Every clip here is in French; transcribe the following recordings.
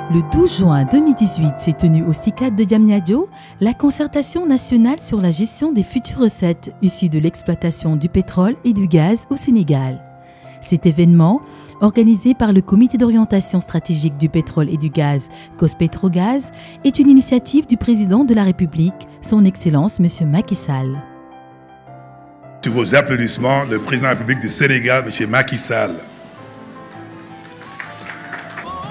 Le 12 juin 2018 s'est tenue au CICAD de Diamniadio la concertation nationale sur la gestion des futures recettes issues de l'exploitation du pétrole et du gaz au Sénégal. Cet événement, organisé par le Comité d'orientation stratégique du pétrole et du gaz, COS-Pétrogaz, est une initiative du président de la République, son Excellence M. Macky Sall. Sur vos applaudissements, le président de la République du Sénégal, M. Macky Sall.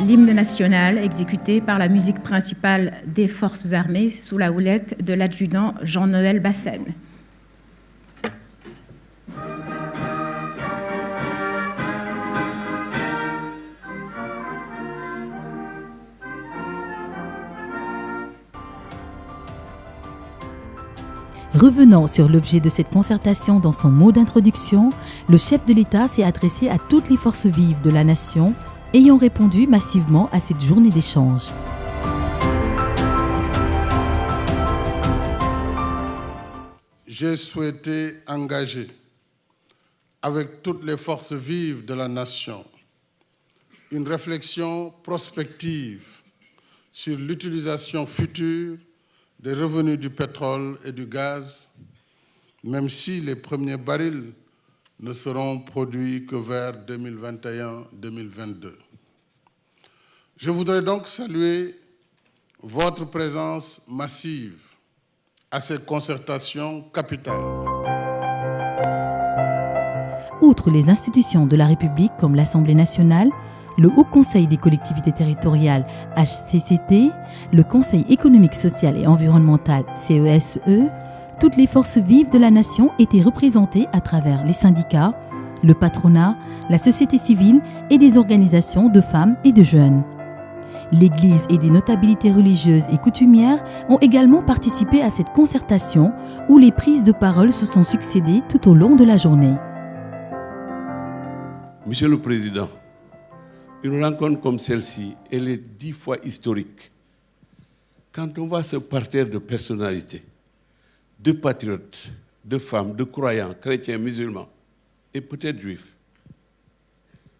L'hymne national exécuté par la musique principale des forces armées sous la houlette de l'adjudant Jean-Noël Bassène. Revenant sur l'objet de cette concertation dans son mot d'introduction, le chef de l'État s'est adressé à toutes les forces vives de la nation ayant répondu massivement à cette journée d'échange. J'ai souhaité engager avec toutes les forces vives de la nation une réflexion prospective sur l'utilisation future des revenus du pétrole et du gaz, même si les premiers barils ne seront produits que vers 2021-2022. Je voudrais donc saluer votre présence massive à cette concertation capitale. Outre les institutions de la République comme l'Assemblée nationale, le Haut Conseil des collectivités territoriales HCCT, le Conseil économique, social et environnemental CESE, toutes les forces vives de la nation étaient représentées à travers les syndicats, le patronat, la société civile et des organisations de femmes et de jeunes. L'Église et des notabilités religieuses et coutumières ont également participé à cette concertation où les prises de parole se sont succédées tout au long de la journée. Monsieur le Président, une rencontre comme celle-ci, elle est 10 fois historique. Quand on voit ce parterre de personnalités, de patriotes, de femmes, de croyants, chrétiens, musulmans et peut-être juifs,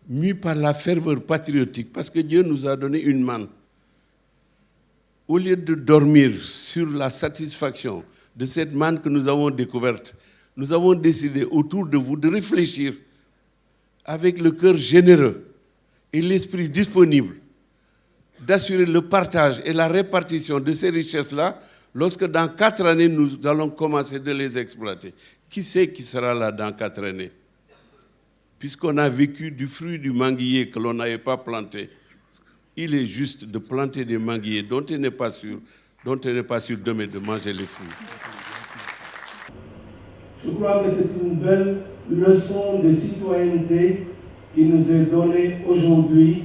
mus par la ferveur patriotique, parce que Dieu nous a donné une manne. Au lieu de dormir sur la satisfaction de cette manne que nous avons découverte, nous avons décidé autour de vous de réfléchir avec le cœur généreux et l'esprit disponible d'assurer le partage et la répartition de ces richesses-là lorsque dans 4 années, nous allons commencer de les exploiter. Qui sait qui sera là dans 4 années? Puisqu'on a vécu du fruit du manguier que l'on n'avait pas planté, il est juste de planter des manguiers dont on n'est pas sûr demain de manger les fruits. Je crois que c'est une belle leçon de citoyenneté qui nous est donnée aujourd'hui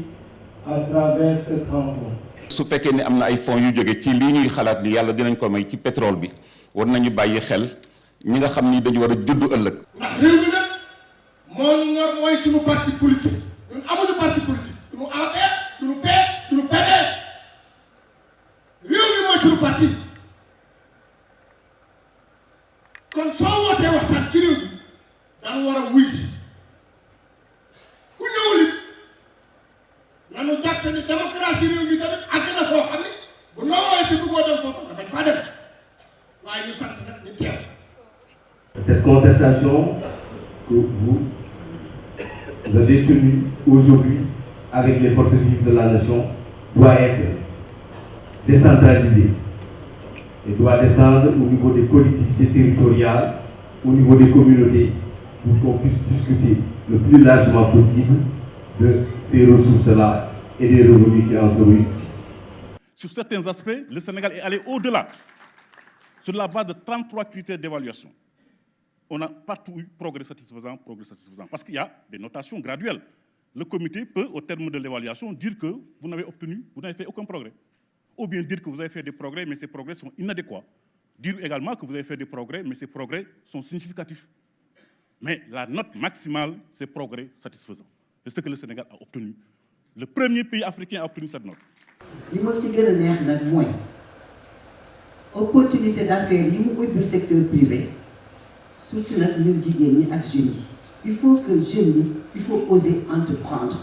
à travers cette rencontre. su fekkee ne am na ay fonds yu jóge ci lii ñuy xalaat ni yàlla dinañ ko may ci pétrole bi war nañu bàyyi xel ñi nga xam ni dañu war a juddu ëllëg. ndax réew mi nag moo ñu ñor mooy suñu parti politique ñun amuñu parti politique duñu APR duñu PS duñu PDS réew mi mooy suñu parti kon soo wootee waxtaan ci réew mi dañu war a wuy si ku ñëwul it nanu jàpp ni démocratie réew mi tamit àgg na foo xam ne bu noo woowee te bëggoo dem foofu nga bañ faa dem waaye ñu sant nag ñu teew. Cette concertation que vous avez tenue aujourd'hui avec les forces vives de la nation doit être décentralisée et doit descendre au niveau des collectivités territoriales, au niveau des communautés, pour qu'on puisse discuter le plus largement possible de ces ressources-là et des revenus qui en seront issus. Sur certains aspects, le Sénégal est allé au-delà, sur la base de 33 critères d'évaluation. On a partout eu progrès satisfaisant, parce qu'il y a des notations graduelles. Le comité peut, au terme de l'évaluation, dire que vous n'avez fait aucun progrès. Ou bien dire que vous avez fait des progrès, mais ces progrès sont inadéquats. Dire également que vous avez fait des progrès, mais ces progrès sont significatifs. Mais la note maximale, c'est progrès satisfaisant. C'est ce que le Sénégal a obtenu. Le premier pays africain a obtenu cette note. Ce qui est moins opportunité d'affaires du secteur privé, surtout les jeunes et jeunes. Il faut que jeunes, il faut oser entreprendre.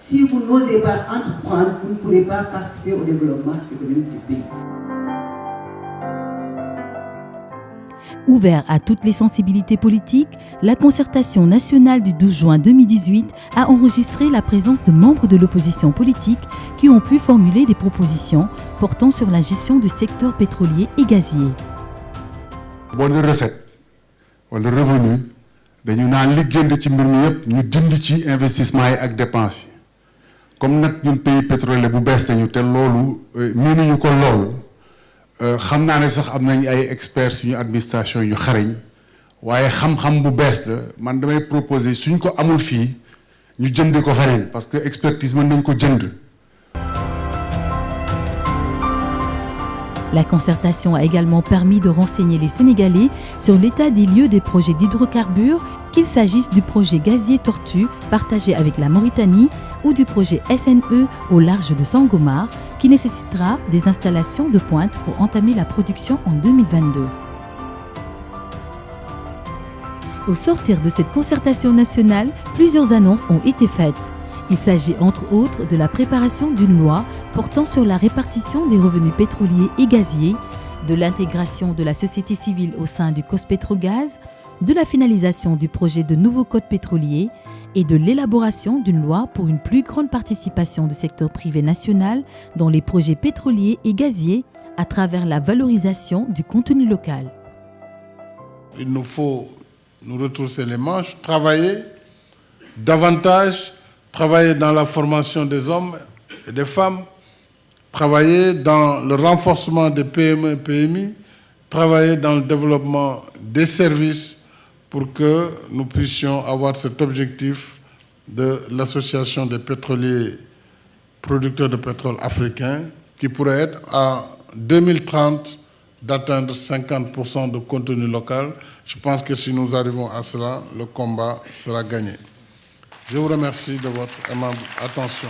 Si vous n'osez pas entreprendre, vous ne pourrez pas participer au développement économique du pays. Ouvert à toutes les sensibilités politiques, la concertation nationale du 12 juin 2018 a enregistré la présence de membres de l'opposition politique qui ont pu formuler des propositions portant sur la gestion du secteur pétrolier et gazier. Bonne recette, wala revenu, dañu naan li gënd ci mbir mi yëpp ñu dindi ci investissement yi ak dépenses yi. Comme nag ñun pays pétrolier bu bees nañu te loolu mënuñu ko lool. Xam naa ne sax am nañ ay experts suñu administration yu xarañ waaye xam-xam bu bees la man damay proposer suñ ko amul fii ñu jënd ko feneen parce que expertise mën nañ ko jënd. La concertation a également permis de renseigner les Sénégalais sur l'état des lieux des projets d'hydrocarbures, qu'il s'agisse du projet gazier Tortue partagé avec la Mauritanie ou du projet SNE au large de Sangomar, qui nécessitera des installations de pointe pour entamer la production en 2022. Au sortir de cette concertation nationale, plusieurs annonces ont été faites. Il s'agit entre autres de la préparation d'une loi portant sur la répartition des revenus pétroliers et gaziers, de l'intégration de la société civile au sein du COS-Pétrogaz, de la finalisation du projet de nouveau code pétrolier et de l'élaboration d'une loi pour une plus grande participation du secteur privé national dans les projets pétroliers et gaziers à travers la valorisation du contenu local. Il nous faut nous retrousser les manches, travailler davantage, travailler dans la formation des hommes et des femmes, travailler dans le renforcement des PME et PMI, travailler dans le développement des services pour que nous puissions avoir cet objectif de l'association des pétroliers producteurs de pétrole africains qui pourrait être à 2030 d'atteindre 50% de contenu local. Je pense que si nous arrivons à cela, le combat sera gagné. Je vous remercie de votre aimable attention.